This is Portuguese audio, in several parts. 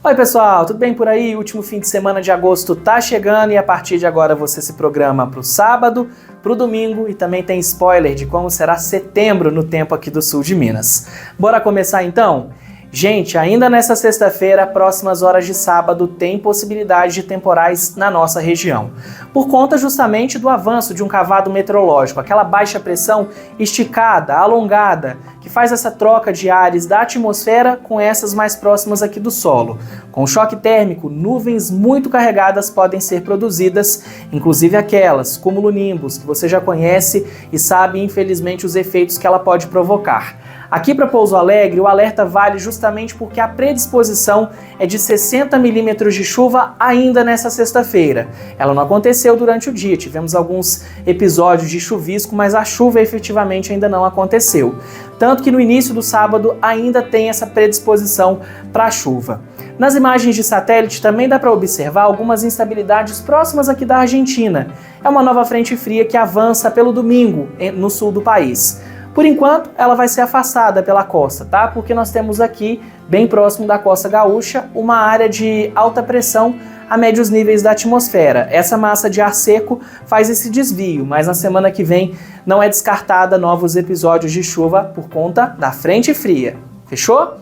Oi pessoal, tudo bem por aí? O último fim de semana de agosto tá chegando e a partir de agora você se programa para o sábado, para o domingo e também tem spoiler de como será setembro no tempo aqui do sul de Minas. Bora começar então? Gente, ainda nessa sexta-feira, próximas horas de sábado, tem possibilidade de temporais na nossa região. Por conta justamente do avanço de um cavado meteorológico, aquela baixa pressão esticada, alongada, que faz essa troca de ares da atmosfera com essas mais próximas aqui do solo. Com choque térmico, nuvens muito carregadas podem ser produzidas, inclusive aquelas, cumulonimbus, que você já conhece e sabe, infelizmente, os efeitos que ela pode provocar. Aqui para Pouso Alegre, o alerta vale justamente porque a predisposição é de 60 milímetros de chuva ainda nessa sexta-feira. Ela não aconteceu durante o dia, tivemos alguns episódios de chuvisco, mas a chuva efetivamente ainda não aconteceu. Tanto que no início do sábado ainda tem essa predisposição para a chuva. Nas imagens de satélite também dá para observar algumas instabilidades próximas aqui da Argentina. É uma nova frente fria que avança pelo domingo no sul do país. Por enquanto, ela vai ser afastada pela costa, tá? Porque nós temos aqui, bem próximo da costa gaúcha, uma área de alta pressão a médios níveis da atmosfera. Essa massa de ar seco faz esse desvio, mas na semana que vem não é descartada novos episódios de chuva por conta da frente fria. Fechou?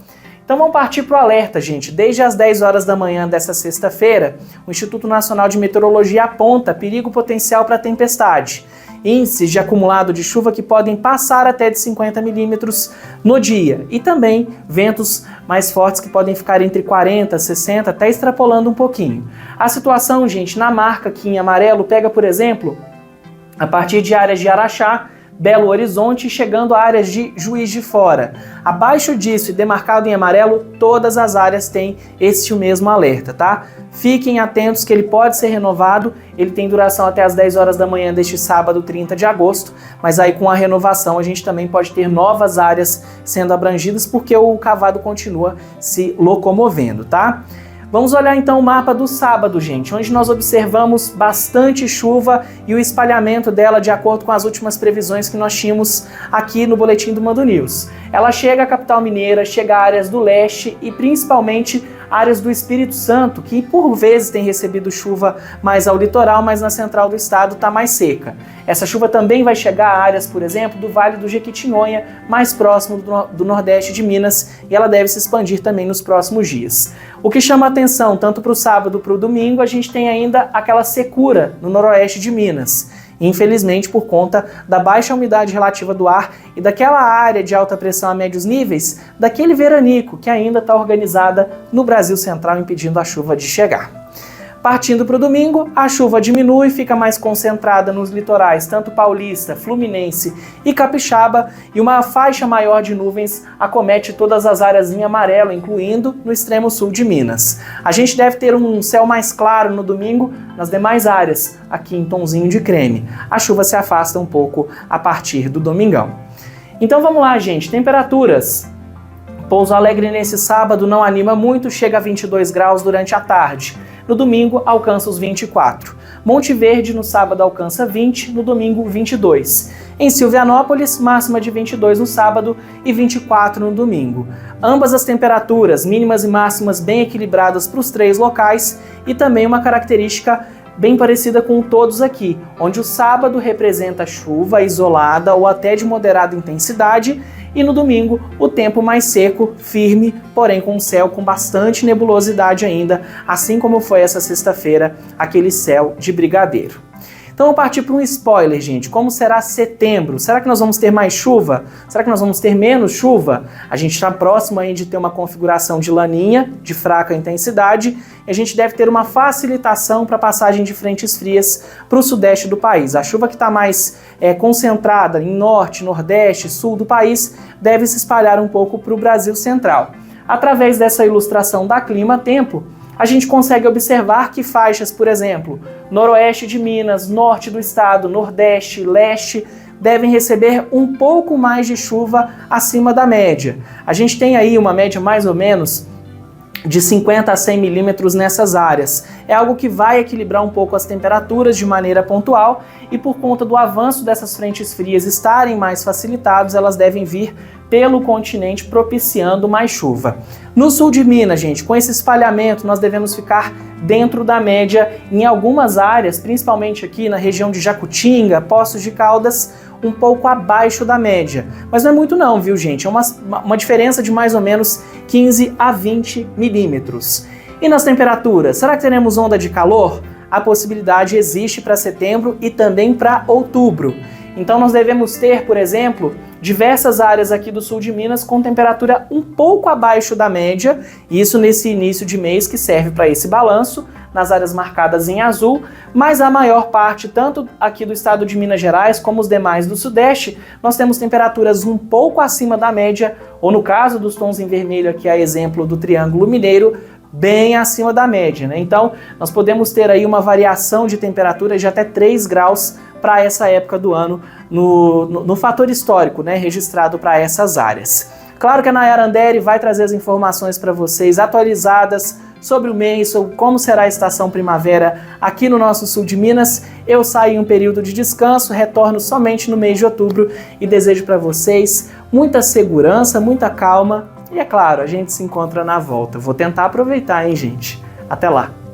Então vamos partir para o alerta, gente. Desde as 10 horas da manhã dessa sexta-feira, o Instituto Nacional de Meteorologia aponta perigo potencial para tempestade. Índices de acumulado de chuva que podem passar até de 50 milímetros no dia e também ventos mais fortes que podem ficar entre 40, 60, até extrapolando um pouquinho. A situação, gente, na marca aqui em amarelo pega, por exemplo, a partir de áreas de Araxá, Belo Horizonte, chegando a áreas de Juiz de Fora. Abaixo disso e demarcado em amarelo, todas as áreas têm este mesmo alerta, tá? Fiquem atentos que ele pode ser renovado, ele tem duração até as 10 horas da manhã deste sábado, 30 de agosto, mas aí com a renovação a gente também pode ter novas áreas sendo abrangidas porque o cavado continua se locomovendo, tá? Vamos olhar então o mapa do sábado, gente, onde nós observamos bastante chuva e o espalhamento dela de acordo com as últimas previsões que nós tínhamos aqui no Boletim do Mando News. Ela chega à capital mineira, chega a áreas do leste e principalmente áreas do Espírito Santo, que por vezes tem recebido chuva mais ao litoral, mas na central do estado está mais seca. Essa chuva também vai chegar a áreas, por exemplo, do Vale do Jequitinhonha, mais próximo do nordeste de Minas, e ela deve se expandir também nos próximos dias. O que chama atenção, tanto para o sábado para o domingo, a gente tem ainda aquela secura no noroeste de Minas. Infelizmente, por conta da baixa umidade relativa do ar e daquela área de alta pressão a médios níveis, daquele veranico que ainda está organizada no Brasil Central, impedindo a chuva de chegar. Partindo para o domingo, a chuva diminui e fica mais concentrada nos litorais, tanto paulista, fluminense e capixaba, e uma faixa maior de nuvens acomete todas as áreas em amarelo, incluindo no extremo sul de Minas. A gente deve ter um céu mais claro no domingo nas demais áreas, aqui em tonzinho de creme. A chuva se afasta um pouco a partir do domingão. Então vamos lá, gente, temperaturas. Pouso Alegre nesse sábado não anima muito, chega a 22 graus durante a tarde. No domingo, alcança os 24. Monte Verde, no sábado, alcança 20, no domingo, 22. Em Silvianópolis, máxima de 22 no sábado e 24 no domingo. Ambas as temperaturas, mínimas e máximas, bem equilibradas para os três locais e também uma característica bem parecida com todos aqui, onde o sábado representa chuva isolada ou até de moderada intensidade, e no domingo o tempo mais seco, firme, porém com céu com bastante nebulosidade ainda, assim como foi essa sexta-feira, aquele céu de brigadeiro. Então vamos partir para um spoiler, gente. Como será setembro? Será que nós vamos ter mais chuva? Será que nós vamos ter menos chuva? A gente está próximo aí de ter uma configuração de laninha, de fraca intensidade, e a gente deve ter uma facilitação para a passagem de frentes frias para o sudeste do país. A chuva que está mais concentrada em norte, nordeste, sul do país, deve se espalhar um pouco para o Brasil central. Através dessa ilustração da Clima-Tempo, a gente consegue observar que faixas, por exemplo, noroeste de Minas, norte do estado, nordeste, leste, devem receber um pouco mais de chuva acima da média. A gente tem aí uma média mais ou menos de 50 a 100 milímetros nessas áreas. É algo que vai equilibrar um pouco as temperaturas de maneira pontual e por conta do avanço dessas frentes frias estarem mais facilitados, elas devem vir pelo continente, propiciando mais chuva. No sul de Minas, gente, com esse espalhamento, nós devemos ficar dentro da média em algumas áreas, principalmente aqui na região de Jacutinga, Poços de Caldas, um pouco abaixo da média. Mas não é muito não, viu, gente? É uma diferença de mais ou menos 15 a 20 milímetros. E nas temperaturas, será que teremos onda de calor? A possibilidade existe para setembro e também para outubro. Então nós devemos ter, por exemplo, diversas áreas aqui do sul de Minas com temperatura um pouco abaixo da média, isso nesse início de mês que serve para esse balanço, nas áreas marcadas em azul, mas a maior parte, tanto aqui do estado de Minas Gerais como os demais do Sudeste, nós temos temperaturas um pouco acima da média, ou no caso dos tons em vermelho, aqui a exemplo do Triângulo Mineiro, bem acima da média, né? Então, nós podemos ter aí uma variação de temperatura de até 3 graus para essa época do ano no fator histórico, né, registrado para essas áreas. Claro que a Nayara Andere vai trazer as informações para vocês atualizadas sobre o mês, sobre como será a estação primavera aqui no nosso sul de Minas. Eu saio em um período de descanso, retorno somente no mês de outubro e desejo para vocês muita segurança, muita calma e, é claro, a gente se encontra na volta. Vou tentar aproveitar, hein, gente? Até lá!